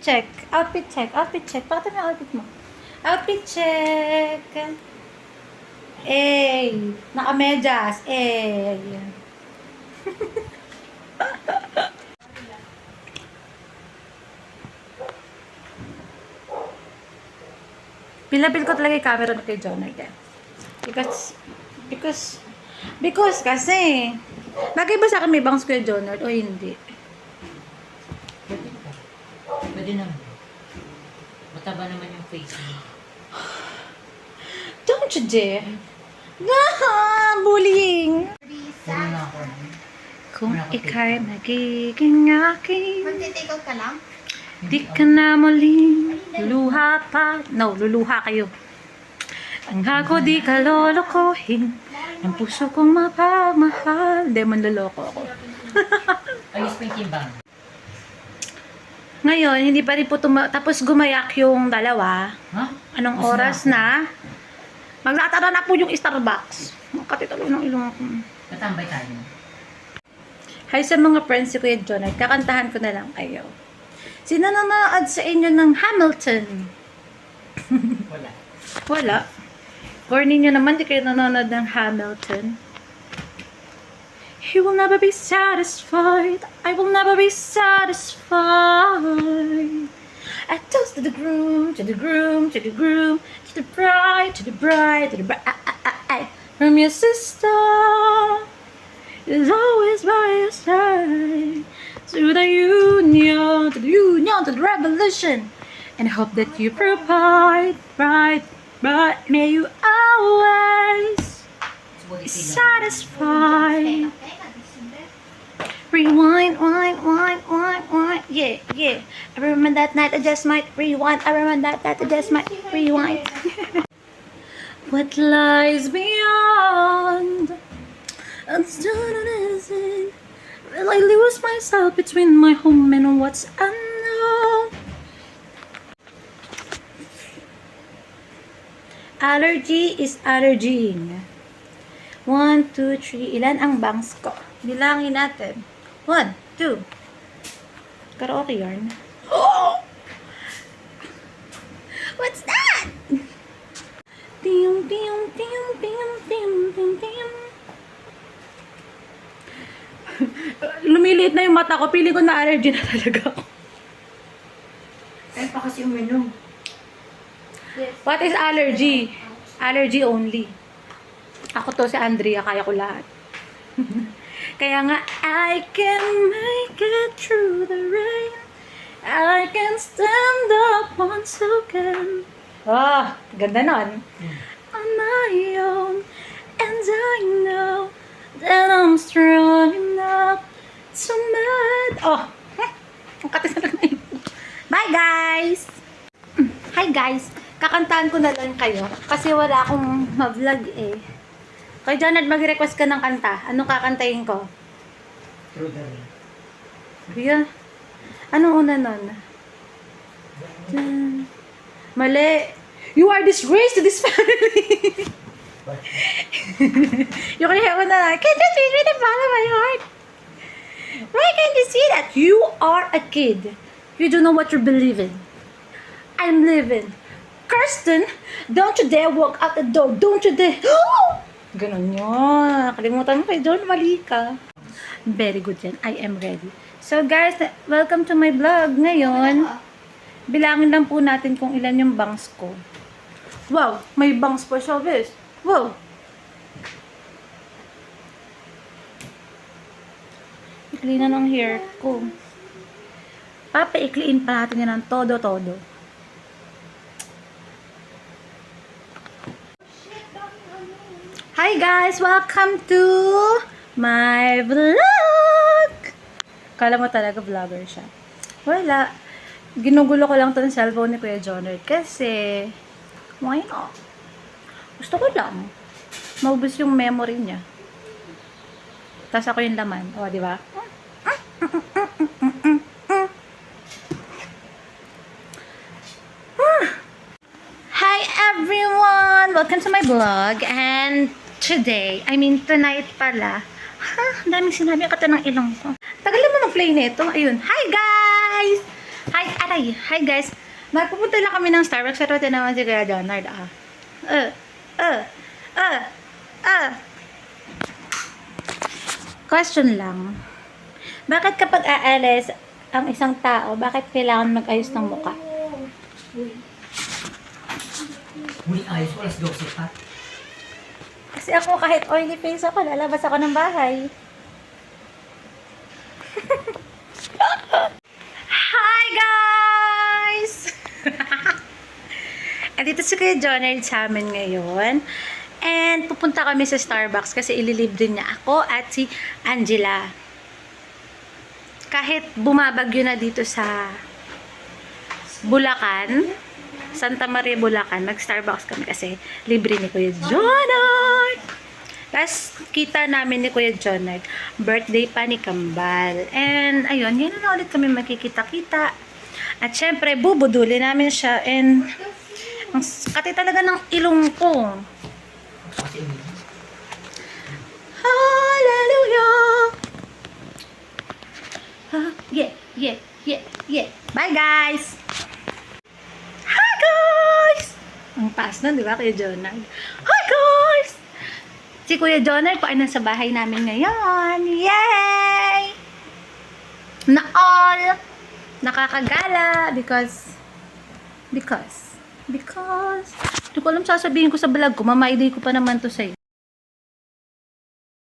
check. Outfit check. Outfit check. Pakita mo yung outfit mo. Outfit check. Naka-medyas. Pinapil ko talaga yung camera na kay Jonard. Because kasi, bagay ba sa akin may bangs kay Jonard o hindi? Pwede naman. Mataba naman yung face mo. Don't you dare. Bullying. Puro na ako. Kung ika'y magiging akin, Mag-take out ka lang? di ka na muling luha pa. No, luluha kayo. Ang ako di ka lolokohin. Ang puso kong mapagmahal. Hindi, manloloko ako. Ayos pa yung timbang. Ngayon, hindi pa rin po tapos gumayak yung dalawa. Ha? Anong Mas oras na? Magtatara na po yung Starbucks. Makatitalo ng ilong ako. Tatambay tayo. Hi sa mga friends si Kuya John. Kakantahan ko na lang kayo. Sino nanonood sa inyo ng Hamilton? Wala. Wala. Corny nyo naman, di kayo nanonood ng Hamilton. He will never be satisfied. I will never be satisfied. I toast to the groom, to the groom, to the groom, to the bride, to the bride, to the bride. From your sister is always by your side. To the union, to the union, to the revolution. And I hope that you provide, right, but may you always be satisfied. Rewind, wind, wind, wind, wind. Yeah, yeah. I remember that night, I just might rewind. I remember that night, I just might rewind. What lies beyond? Uncertain. Will I lose myself between my home and what's unknown? Allergy is allergying. 1, 2, 3. Ilan ang bangs ko? Bilangin natin. 1, 2. Karaoke yarn. Oh! What's that? Tiyum, tiyum, tiyum, tiyum, tiyum, tiyum, tiyum. Lumiliit na yung mata ko. Pili ko na allergy na talaga ako. Ay, pa kasi uminom. What is allergy? Allergy only. Ako to si Andrea, kaya ko lahat. Kaya nga, I can make it through the rain. I can stand up once again. Ah, ganda nun. On my own. And I know that I'm strong enough to mad. Oh, ang katis na lang na yun. Bye, guys! Hi, guys! Kakantahan ko na lang kayo kasi wala akong ma-vlog eh. Kay Jonard, mag-request ka ng kanta. Anong kakantahin ko? Through the rain. Kuya, anong una nun? Mali. You are disgrace to this family. You can hear na, can't you see me follow my heart? Why can't you see that? You are a kid. You don't know what you're believing. I'm living. Kirsten, don't you dare walk out the door. Don't you dare. Ganon yun. Kalimutan mo kay John, mali ka. Very good yan. I am ready. So guys, welcome to my vlog. Ngayon, bilangin lang po natin kung ilan yung bangs ko. Wow, may bangs pa siya, guys. Wow. Ikli na ng hair ko. Papaikliin pa natin yan ng todo-todo. Hi guys! Welcome to my vlog! Kala mo talaga vlogger siya. Wala. Ginugulo ko lang to ng cellphone ni Kuya Jonard kasi why not? Gusto ko lang. Maubos yung memory niya. Tapos ako yung laman. O, di ba? Hi everyone! Welcome to my vlog. And today, tonight pala. Ha? Ang daming sinabi. Kata ng ilong ko. Tagal mo mag-play nito. Ayun. Hi guys! Hi! Hi guys. Magpupunta lang kami ng Starbucks. Pero naman si Kuya Jonard. Question lang. Bakit kapag aalis ang isang tao, bakit kailangan mag-ayos ng mukha? Muli ayos, alas 12 pa. Kasi ako kahit oily face ako, lalabas ako ng bahay. Hi guys! Andito si Kuya Jonard sa amin ngayon. And pupunta kami sa Starbucks kasi ililibre niya ako at si Angela. Kahit bumabagyo na dito sa Bulacan, Santa Maria, Bulacan, mag-Starbucks kami kasi libre ni Kuya Jonard. Tapos, kita namin ni Kuya Jonard, birthday pa ni Kambal. And, ayun, ngayon na ulit kami makikita-kita. At syempre, bubuduli namin siya. And, ang kati talaga ng ilong ko. Kasi Hallelujah! Yeah. Bye, guys! Hi, guys! Ang taas na, di ba, Kuya Jonard? Hi, guys! Si Kuya Jonard po ay nasa bahay namin ngayon. Yay! Na all! Nakakagala because hindi ko alam sasabihin ko sa vlog ko, mamaiday ko pa naman to sa'yo.